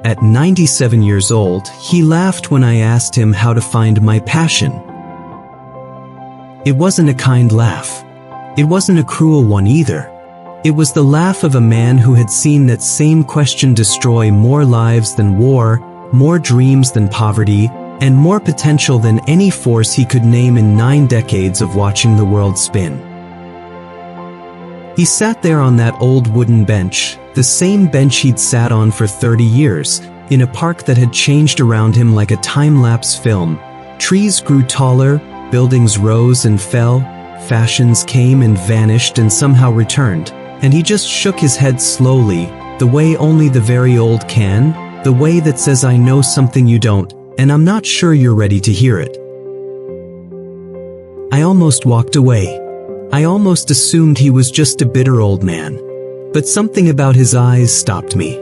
At 97 years old, he laughed when I asked him how to find my passion. It wasn't a kind laugh. It wasn't a cruel one either. It was the laugh of a man who had seen that same question destroy more lives than war, more dreams than poverty, and more potential than any force he could name in 9 decades of watching the world spin. He sat there on that old wooden bench, the same bench he'd sat on for 30 years, in a park that had changed around him like a time-lapse film. Trees grew taller, buildings rose and fell, fashions came and vanished and somehow returned, and he just shook his head slowly, the way only the very old can, the way that says, "I know something you don't, and I'm not sure you're ready to hear it." I almost walked away. I almost assumed he was just a bitter old man. But something about his eyes stopped me.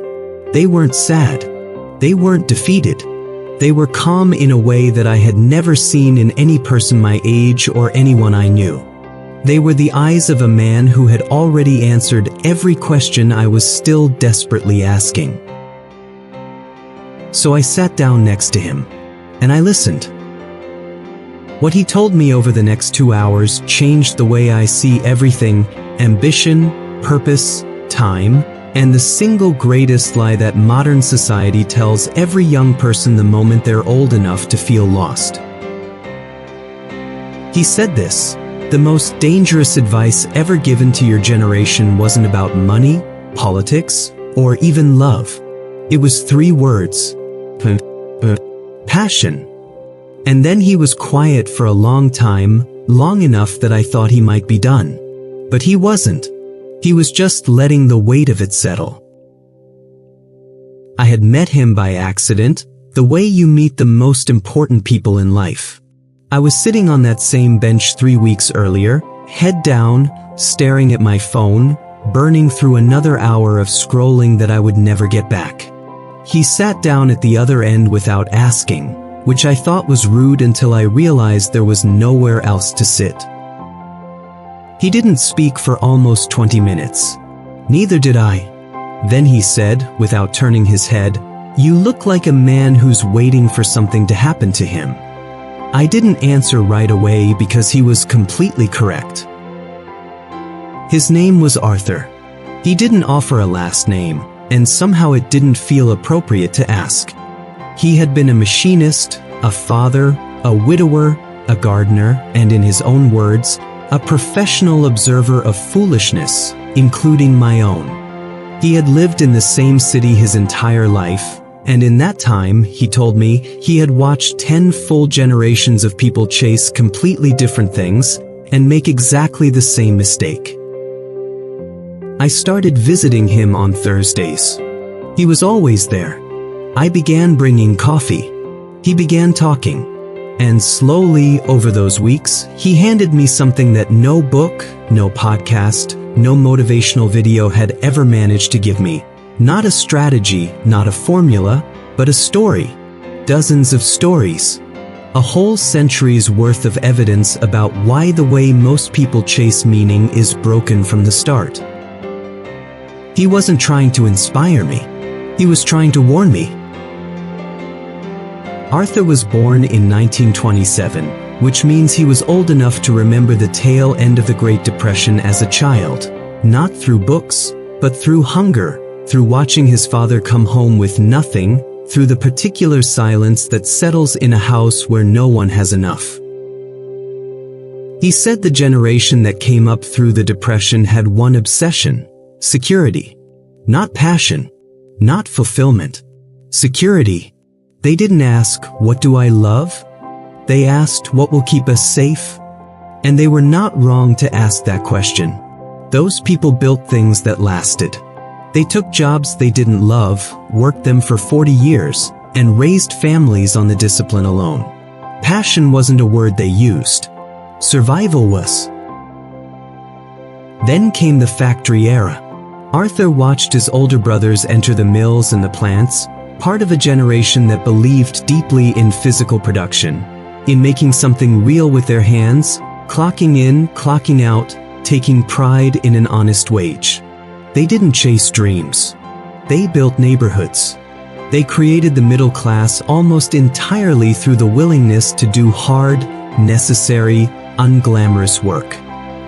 They weren't sad. They weren't defeated. They were calm in a way that I had never seen in any person my age or anyone I knew. They were the eyes of a man who had already answered every question I was still desperately asking. So I sat down next to him, and I listened. What he told me over the next 2 hours changed the way I see everything: ambition, purpose, time, and the single greatest lie that modern society tells every young person the moment they're old enough to feel lost. He said this: the most dangerous advice ever given to your generation wasn't about money, politics, or even love. It was 3 words: passion. And then he was quiet for a long time, long enough that I thought he might be done. But he wasn't. He was just letting the weight of it settle. I had met him by accident, the way you meet the most important people in life. I was sitting on that same bench 3 weeks earlier, head down, staring at my phone, burning through another hour of scrolling that I would never get back. He sat down at the other end without asking, which I thought was rude until I realized there was nowhere else to sit. He didn't speak for almost 20 minutes. Neither did I. Then he said, without turning his head, "You look like a man who's waiting for something to happen to him." I didn't answer right away because he was completely correct. His name was Arthur. He didn't offer a last name, and somehow it didn't feel appropriate to ask. He had been a machinist, a father, a widower, a gardener, and in his own words, a professional observer of foolishness, including my own. He had lived in the same city his entire life, and in that time, he told me, he had watched 10 full generations of people chase completely different things and make exactly the same mistake. I started visiting him on Thursdays. He was always there. I began bringing coffee. He began talking. And slowly, over those weeks, he handed me something that no book, no podcast, no motivational video had ever managed to give me. Not a strategy, not a formula, but a story. Dozens of stories. A whole century's worth of evidence about why the way most people chase meaning is broken from the start. He wasn't trying to inspire me. He was trying to warn me. Arthur was born in 1927, which means he was old enough to remember the tail end of the Great Depression as a child, not through books, but through hunger, through watching his father come home with nothing, through the particular silence that settles in a house where no one has enough. He said the generation that came up through the Depression had one obsession: security. Not passion, not fulfillment. Security. They didn't ask, "What do I love?" They asked, "What will keep us safe?" And they were not wrong to ask that question. Those people built things that lasted. They took jobs they didn't love, worked them for 40 years, and raised families on the discipline alone. Passion wasn't a word they used. Survival was. Then came the factory era. Arthur watched his older brothers enter the mills and the plants, part of a generation that believed deeply in physical production, in making something real with their hands, clocking in, clocking out, taking pride in an honest wage. They didn't chase dreams. They built neighborhoods. They created the middle class almost entirely through the willingness to do hard, necessary, unglamorous work.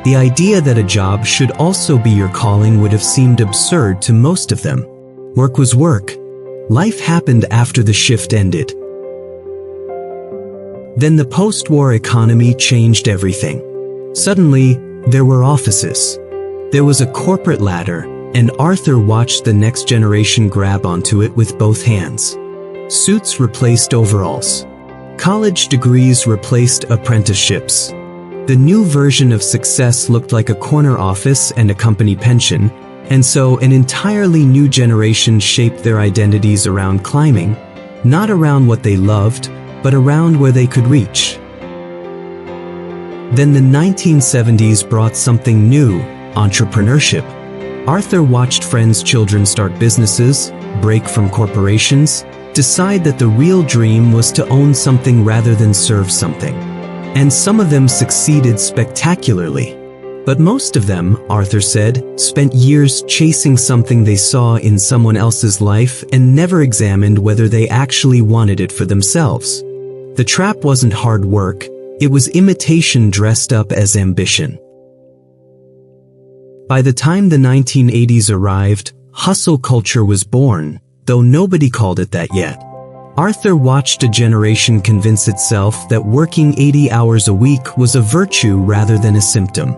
The idea that a job should also be your calling would have seemed absurd to most of them. Work was work. Life happened after the shift ended. Then the post-war economy changed everything. Suddenly, there were offices. There was a corporate ladder, and Arthur watched the next generation grab onto it with both hands. Suits replaced overalls. College degrees replaced apprenticeships. The new version of success looked like a corner office and a company pension, and so an entirely new generation shaped their identities around climbing, not around what they loved, but around where they could reach. Then the 1970s brought something new, entrepreneurship. Arthur watched friends' children start businesses, break from corporations, decide that the real dream was to own something rather than serve something. And some of them succeeded spectacularly. But most of them, Arthur said, spent years chasing something they saw in someone else's life and never examined whether they actually wanted it for themselves. The trap wasn't hard work, it was imitation dressed up as ambition. By the time the 1980s arrived, hustle culture was born, though nobody called it that yet. Arthur watched a generation convince itself that working 80 hours a week was a virtue rather than a symptom.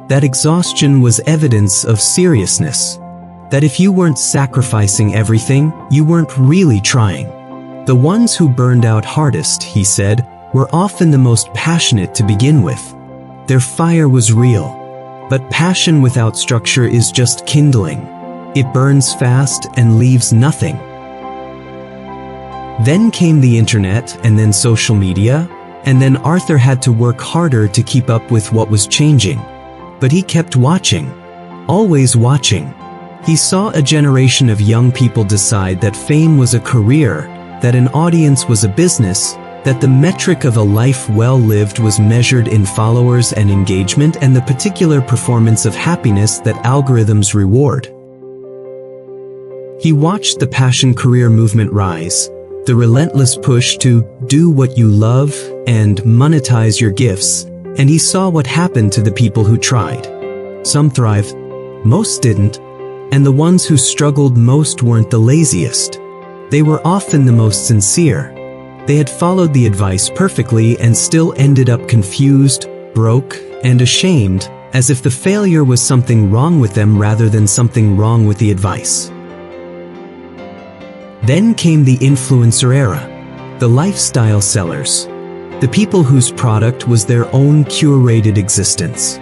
That exhaustion was evidence of seriousness. That if you weren't sacrificing everything, you weren't really trying. The ones who burned out hardest, he said, were often the most passionate to begin with. Their fire was real. But passion without structure is just kindling. It burns fast and leaves nothing. Then came the internet and then social media, and then Arthur had to work harder to keep up with what was changing. But he kept watching, always watching. He saw a generation of young people decide that fame was a career, that an audience was a business, that the metric of a life well lived was measured in followers and engagement and the particular performance of happiness that algorithms reward. He watched the passion career movement rise, the relentless push to do what you love and monetize your gifts, and he saw what happened to the people who tried. Some thrived, most didn't, and the ones who struggled most weren't the laziest. They were often the most sincere. They had followed the advice perfectly and still ended up confused, broke, and ashamed, as if the failure was something wrong with them rather than something wrong with the advice. Then came the influencer era, the lifestyle sellers, the people whose product was their own curated existence.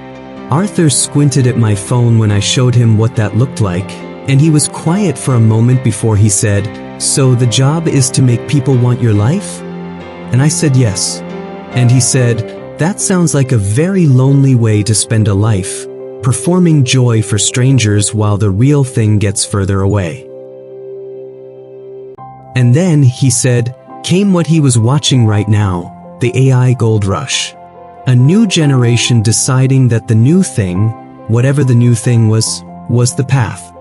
Arthur squinted at my phone when I showed him what that looked like, and he was quiet for a moment before he said, "So the job is to make people want your life?" And I said yes. And he said, "That sounds like a very lonely way to spend a life, performing joy for strangers while the real thing gets further away." And then, he said, came what he was watching right now, the AI gold rush. A new generation deciding that the new thing, whatever the new thing was the path.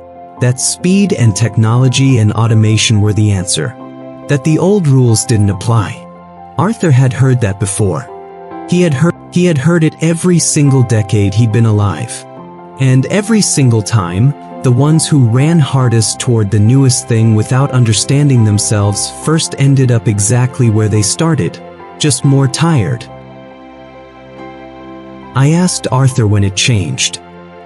That speed and technology and automation were the answer. That the old rules didn't apply. Arthur had heard that before. He had heard it every single decade he'd been alive. And every single time, the ones who ran hardest toward the newest thing without understanding themselves first ended up exactly where they started, just more tired. I asked Arthur when it changed.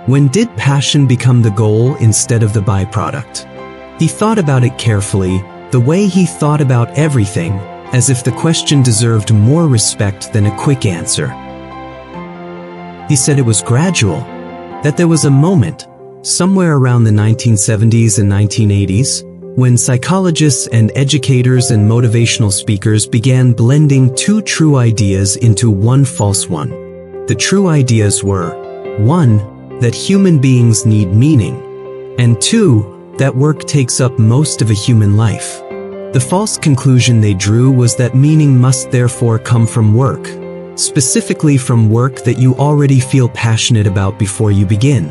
When did passion become the goal instead of the byproduct? He thought about it carefully, the way he thought about everything, as if the question deserved more respect than a quick answer. He said it was gradual, that there was a moment, somewhere around the 1970s and 1980s, when psychologists and educators and motivational speakers began blending two true ideas into one false one. The true ideas were, 1, that human beings need meaning, and 2, that work takes up most of a human life. The false conclusion they drew was that meaning must therefore come from work, specifically from work that you already feel passionate about before you begin.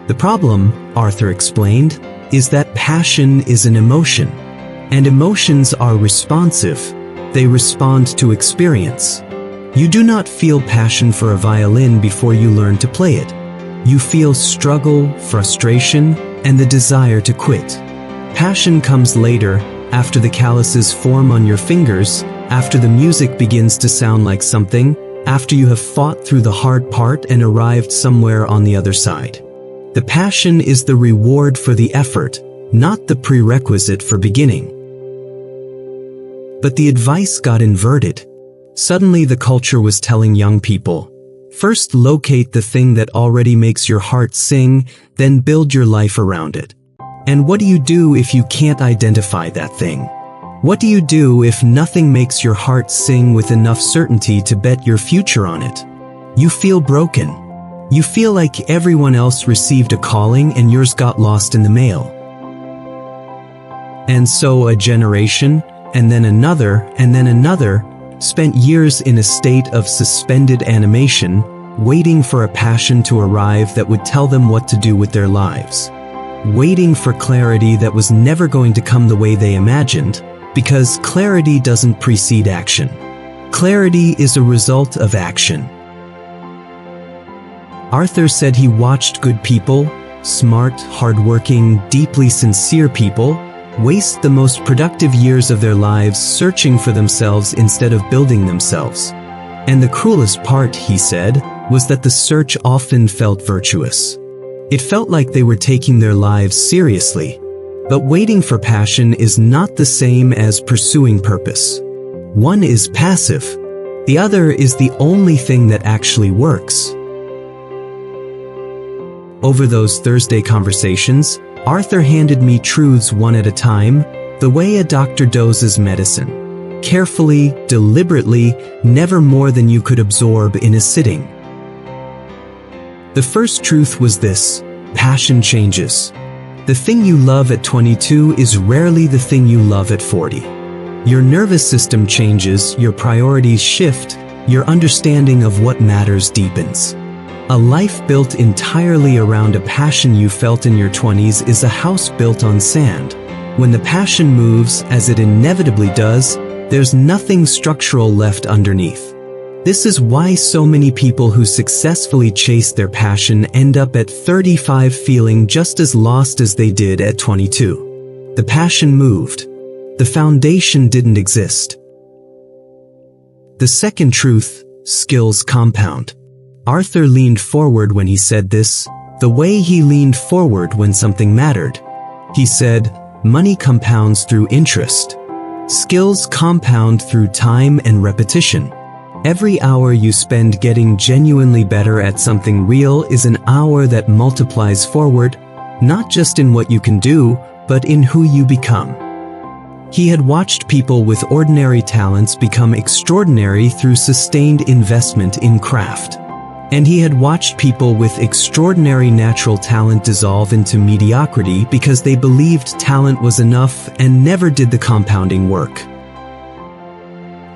The problem, Arthur explained, is that passion is an emotion, and emotions are responsive. They respond to experience. You do not feel passion for a violin before you learn to play it. You feel struggle, frustration, and the desire to quit. Passion comes later, after the calluses form on your fingers, after the music begins to sound like something, after you have fought through the hard part and arrived somewhere on the other side. The passion is the reward for the effort, not the prerequisite for beginning. But the advice got inverted. Suddenly the culture was telling young people, first locate the thing that already makes your heart sing, then build your life around it. And what do you do if you can't identify that thing? What do you do if nothing makes your heart sing with enough certainty to bet your future on it? You feel broken. You feel like everyone else received a calling and yours got lost in the mail. And so a generation, and then another, spent years in a state of suspended animation, waiting for a passion to arrive that would tell them what to do with their lives. Waiting for clarity that was never going to come the way they imagined, because clarity doesn't precede action. Clarity is a result of action. Arthur said he watched good people, smart, hardworking, deeply sincere people, waste the most productive years of their lives searching for themselves instead of building themselves. And the cruelest part, he said, was that the search often felt virtuous. It felt like they were taking their lives seriously. But waiting for passion is not the same as pursuing purpose. One is passive. The other is the only thing that actually works. Over those Thursday conversations, Arthur handed me truths one at a time, the way a doctor doses medicine. Carefully, deliberately, never more than you could absorb in a sitting. The first truth was this: passion changes. The thing you love at 22 is rarely the thing you love at 40. Your nervous system changes, your priorities shift, your understanding of what matters deepens. A life built entirely around a passion you felt in your 20s is a house built on sand. When the passion moves, as it inevitably does, there's nothing structural left underneath. This is why so many people who successfully chase their passion end up at 35 feeling just as lost as they did at 22. The passion moved. The foundation didn't exist. The second truth: skills compound. Arthur leaned forward when he said this, the way he leaned forward when something mattered. He said, money compounds through interest. Skills compound through time and repetition. Every hour you spend getting genuinely better at something real is an hour that multiplies forward, not just in what you can do, but in who you become. He had watched people with ordinary talents become extraordinary through sustained investment in craft. And he had watched people with extraordinary natural talent dissolve into mediocrity because they believed talent was enough and never did the compounding work.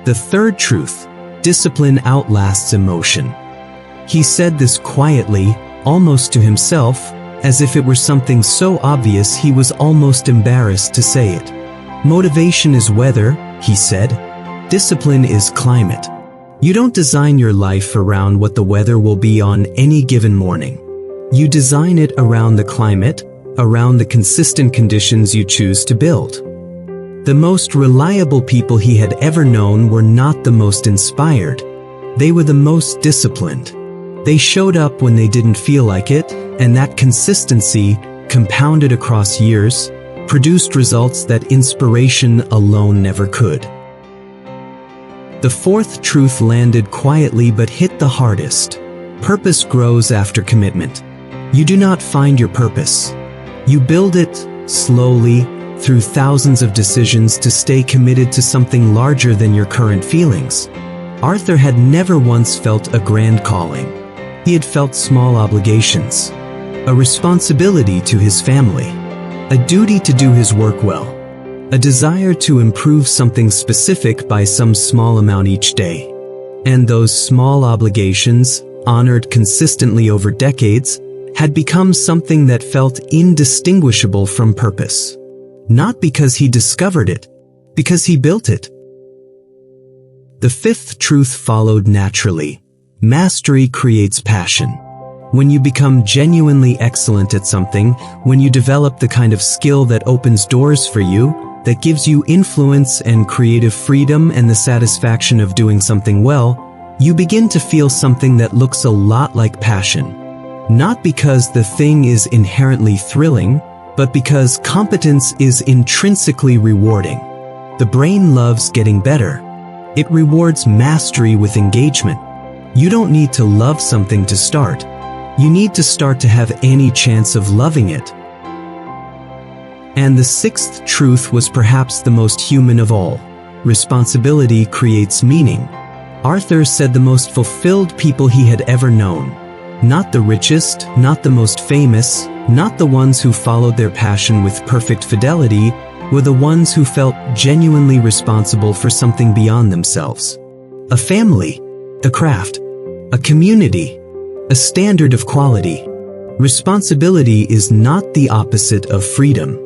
The third truth: discipline outlasts emotion. He said this quietly, almost to himself, as if it were something so obvious he was almost embarrassed to say it. Motivation is weather, he said. Discipline is climate. You don't design your life around what the weather will be on any given morning. You design it around the climate, around the consistent conditions you choose to build. The most reliable people he had ever known were not the most inspired. They were the most disciplined. They showed up when they didn't feel like it, and that consistency, compounded across years, produced results that inspiration alone never could. The fourth truth landed quietly but hit the hardest. Purpose grows after commitment. You do not find your purpose. You build it, slowly, through thousands of decisions to stay committed to something larger than your current feelings. Arthur had never once felt a grand calling. He had felt small obligations. A responsibility to his family. A duty to do his work well. A desire to improve something specific by some small amount each day. And those small obligations, honored consistently over decades, had become something that felt indistinguishable from purpose. Not because he discovered it, because he built it. The fifth truth followed naturally. Mastery creates passion. When you become genuinely excellent at something, when you develop the kind of skill that opens doors for you, that gives you influence and creative freedom and the satisfaction of doing something well, you begin to feel something that looks a lot like passion. Not because the thing is inherently thrilling, but because competence is intrinsically rewarding. The brain loves getting better. It rewards mastery with engagement. You don't need to love something to start. You need to start to have any chance of loving it. And the sixth truth was perhaps the most human of all. Responsibility creates meaning. Arthur said the most fulfilled people he had ever known. Not the richest, not the most famous, not the ones who followed their passion with perfect fidelity, were the ones who felt genuinely responsible for something beyond themselves. A family, a craft, a community, a standard of quality. Responsibility is not the opposite of freedom.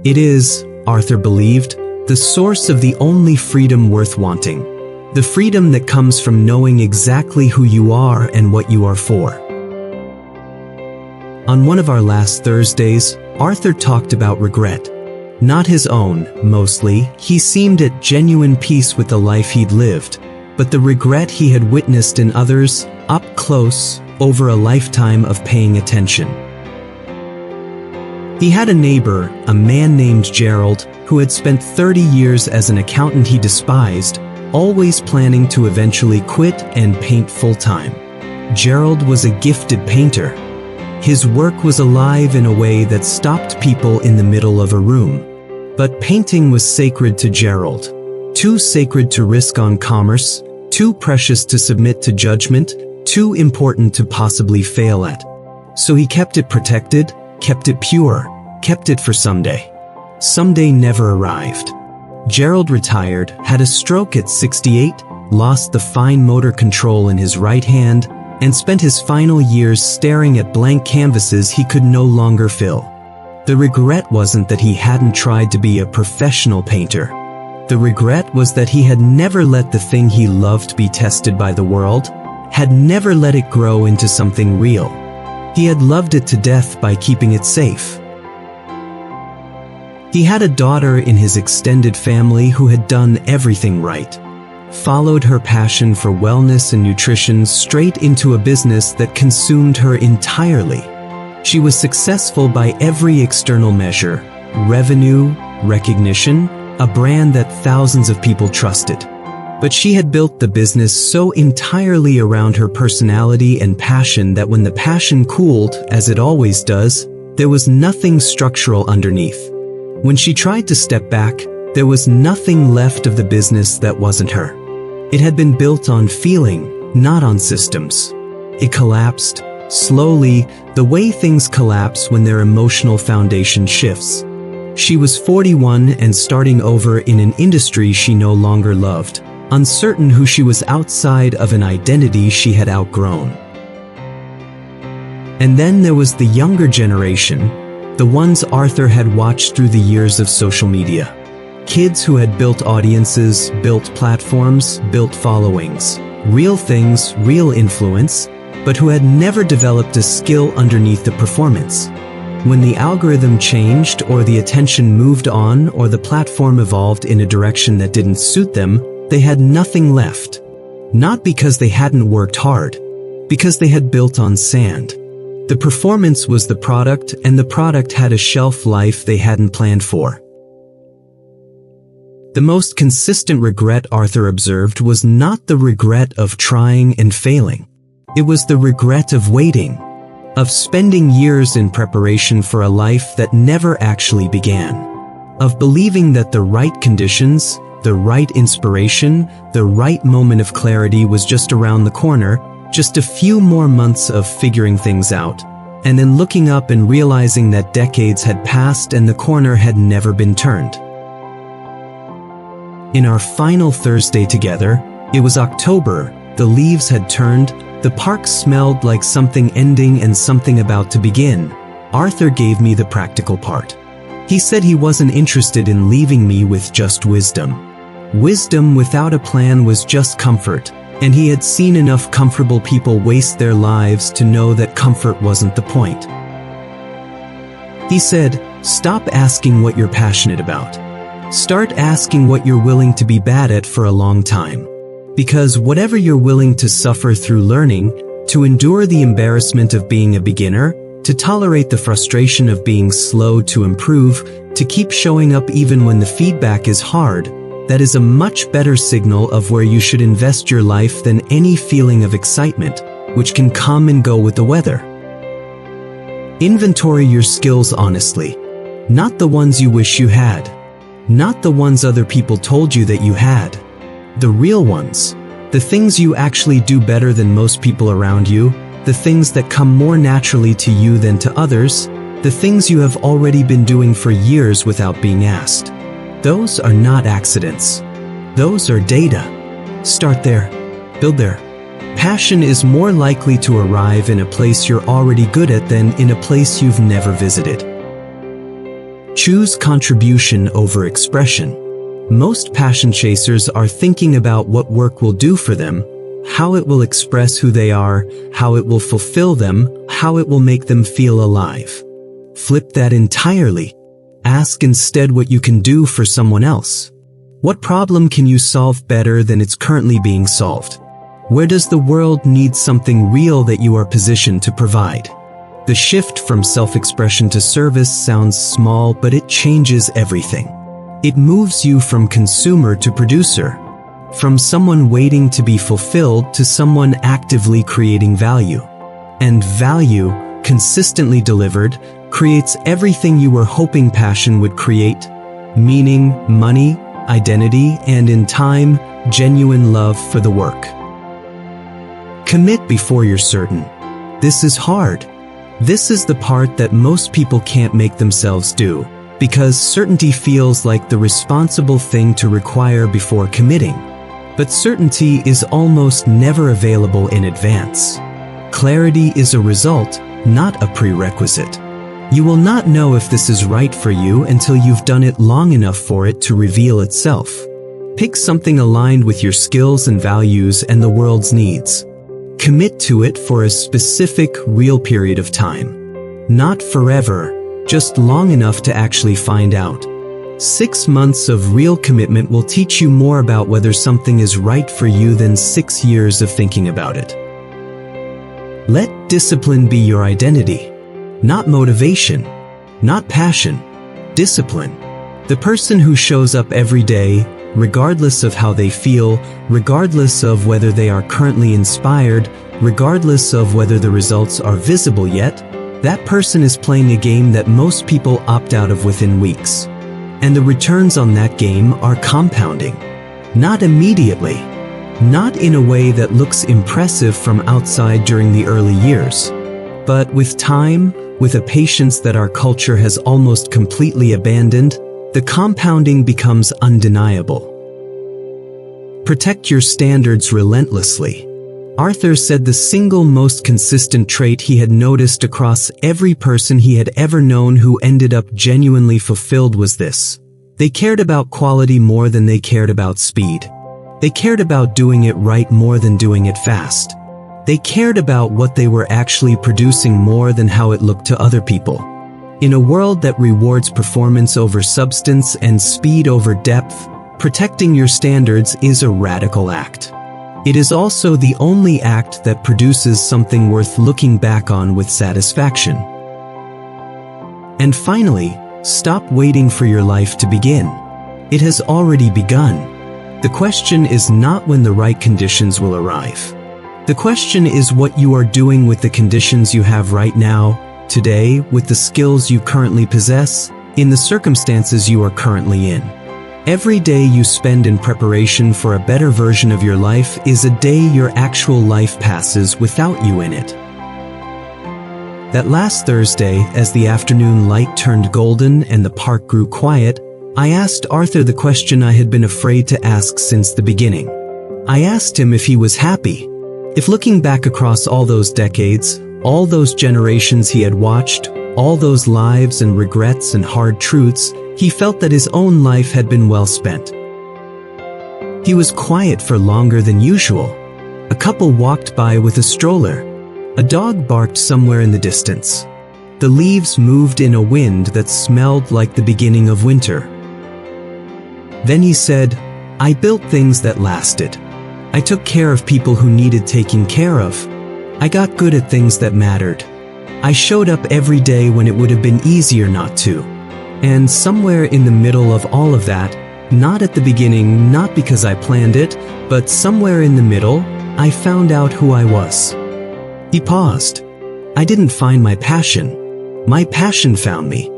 It is, Arthur believed, the source of the only freedom worth wanting. The freedom that comes from knowing exactly who you are and what you are for. On one of our last Thursdays, Arthur talked about regret. Not his own, mostly. He seemed at genuine peace with the life he'd lived, but the regret he had witnessed in others, up close, over a lifetime of paying attention. He had a neighbor, a man named Gerald, who had spent 30 years as an accountant he despised, always planning to eventually quit and paint full-time. Gerald was a gifted painter. His work was alive in a way that stopped people in the middle of a room. But painting was sacred to Gerald. Too sacred to risk on commerce, too precious to submit to judgment, too important to possibly fail at. So he kept it protected, kept it pure, kept it for someday. Someday never arrived. Gerald retired, had a stroke at 68, lost the fine motor control in his right hand, and spent his final years staring at blank canvases he could no longer fill. The regret wasn't that he hadn't tried to be a professional painter. The regret was that he had never let the thing he loved be tested by the world, had never let it grow into something real. He had loved it to death by keeping it safe. He had a daughter in his extended family who had done everything right. Followed her passion for wellness and nutrition straight into a business that consumed her entirely. She was successful by every external measure: revenue, recognition, a brand that thousands of people trusted. But she had built the business so entirely around her personality and passion that when the passion cooled, as it always does, there was nothing structural underneath. When she tried to step back, there was nothing left of the business that wasn't her. It had been built on feeling, not on systems. It collapsed, slowly, the way things collapse when their emotional foundation shifts. She was 41 and starting over in an industry she no longer loved, uncertain who she was outside of an identity she had outgrown. And then there was the younger generation, the ones Arthur had watched through the years of social media. Kids who had built audiences, built platforms, built followings, real things, real influence, but who had never developed a skill underneath the performance. When the algorithm changed, or the attention moved on, or the platform evolved in a direction that didn't suit them, they had nothing left. Not because they hadn't worked hard, because they had built on sand. The performance was the product, and the product had a shelf life they hadn't planned for. The most consistent regret Arthur observed was not the regret of trying and failing. It was the regret of waiting, of spending years in preparation for a life that never actually began, of believing that the right conditions, the right inspiration, the right moment of clarity was just around the corner, just a few more months of figuring things out, and then looking up and realizing that decades had passed and the corner had never been turned. In our final Thursday together, it was October, the leaves had turned, The park smelled like something ending and something about to begin. Arthur gave me the practical part. He said he wasn't interested in leaving me with just wisdom. Wisdom without a plan was just comfort, and he had seen enough comfortable people waste their lives to know that comfort wasn't the point. He said, "Stop asking what you're passionate about. Start asking what you're willing to be bad at for a long time. Because whatever you're willing to suffer through learning, to endure the embarrassment of being a beginner, to tolerate the frustration of being slow to improve, to keep showing up even when the feedback is hard, that is a much better signal of where you should invest your life than any feeling of excitement, which can come and go with the weather." Inventory your skills honestly, not the ones you wish you had, not the ones other people told you that you had, the real ones, the things you actually do better than most people around you, the things that come more naturally to you than to others, the things you have already been doing for years without being asked. Those are not accidents. Those are data. Start there. Build there. Passion is more likely to arrive in a place you're already good at than in a place you've never visited. Choose contribution over expression. Most passion chasers are thinking about what work will do for them, how it will express who they are, how it will fulfill them, how it will make them feel alive. Flip that entirely. Ask instead what you can do for someone else. What problem can you solve better than it's currently being solved? Where does the world need something real that you are positioned to provide? The shift from self-expression to service sounds small, but it changes everything. It moves you from consumer to producer, from someone waiting to be fulfilled to someone actively creating value. And value, consistently delivered, creates everything you were hoping passion would create: meaning, money, identity, and in time, genuine love for the work. Commit before you're certain. This is hard. This is the part that most people can't make themselves do, because certainty feels like the responsible thing to require before committing. But certainty is almost never available in advance. Clarity is a result, not a prerequisite. You will not know if this is right for you until you've done it long enough for it to reveal itself. Pick something aligned with your skills and values and the world's needs. Commit to it for a specific, real period of time. Not forever, just long enough to actually find out. 6 months of real commitment will teach you more about whether something is right for you than 6 years of thinking about it. Let discipline be your identity. Not motivation, not passion, discipline. The person who shows up every day, regardless of how they feel, regardless of whether they are currently inspired, regardless of whether the results are visible yet, that person is playing a game that most people opt out of within weeks. And the returns on that game are compounding. Not immediately. Not in a way that looks impressive from outside during the early years. But with time, with a patience that our culture has almost completely abandoned, the compounding becomes undeniable. Protect your standards relentlessly. Arthur said the single most consistent trait he had noticed across every person he had ever known who ended up genuinely fulfilled was this: they cared about quality more than they cared about speed. They cared about doing it right more than doing it fast. They cared about what they were actually producing more than how it looked to other people. In a world that rewards performance over substance and speed over depth, protecting your standards is a radical act. It is also the only act that produces something worth looking back on with satisfaction. And finally, stop waiting for your life to begin. It has already begun. The question is not when the right conditions will arrive. The question is what you are doing with the conditions you have right now, today, with the skills you currently possess, in the circumstances you are currently in. Every day you spend in preparation for a better version of your life is a day your actual life passes without you in it. That last Thursday, as the afternoon light turned golden and the park grew quiet, I asked Arthur the question I had been afraid to ask since the beginning. I asked him if he was happy. If looking back across all those decades, all those generations he had watched, all those lives and regrets and hard truths, he felt that his own life had been well spent. He was quiet for longer than usual. A couple walked by with a stroller. A dog barked somewhere in the distance. The leaves moved in a wind that smelled like the beginning of winter. Then he said, "I built things that lasted. I took care of people who needed taking care of. I got good at things that mattered. I showed up every day when it would have been easier not to." And somewhere in the middle of all of that, not at the beginning, not because I planned it, but somewhere in the middle, I found out who I was. He paused. I didn't find my passion. My passion found me,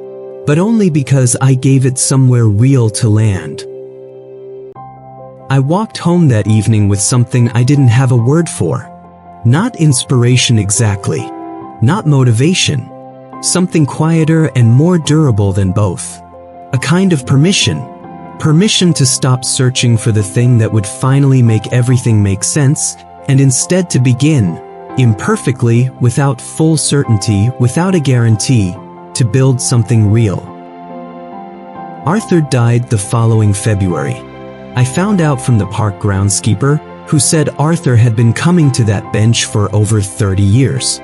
but only because I gave it somewhere real to land. I walked home that evening with something I didn't have a word for. Not inspiration exactly. Not motivation. Something quieter and more durable than both. A kind of permission. Permission to stop searching for the thing that would finally make everything make sense, and instead to begin, imperfectly, without full certainty, without a guarantee, to build something real. Arthur died the following February. I found out from the park groundskeeper, who said Arthur had been coming to that bench for over 30 years.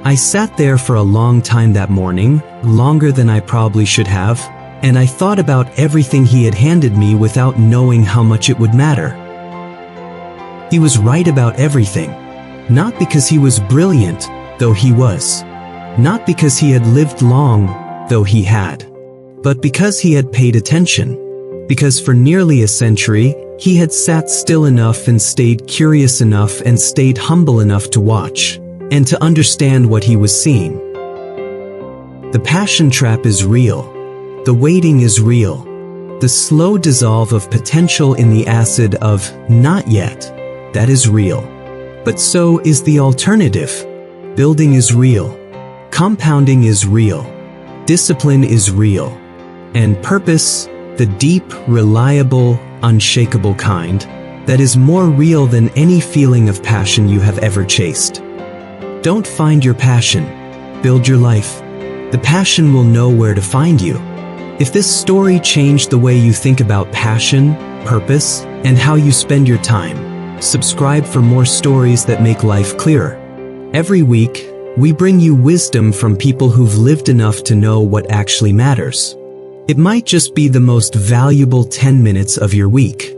I sat there for a long time that morning, longer than I probably should have, and I thought about everything he had handed me without knowing how much it would matter. He was right about everything. Not because he was brilliant, though he was. Not because he had lived long, though he had. But because he had paid attention. Because for nearly a century, he had sat still enough and stayed curious enough and stayed humble enough to watch, and to understand what he was seeing. The passion trap is real. The waiting is real. The slow dissolve of potential in the acid of not yet, that is real. But so is the alternative. Building is real. Compounding is real. Discipline is real. And purpose, the deep, reliable, unshakable kind, that is more real than any feeling of passion you have ever chased. Don't find your passion. Build your life. The passion will know where to find you. If this story changed the way you think about passion, purpose, and how you spend your time, subscribe for more stories that make life clearer. Every week, we bring you wisdom from people who've lived enough to know what actually matters. It might just be the most valuable 10 minutes of your week.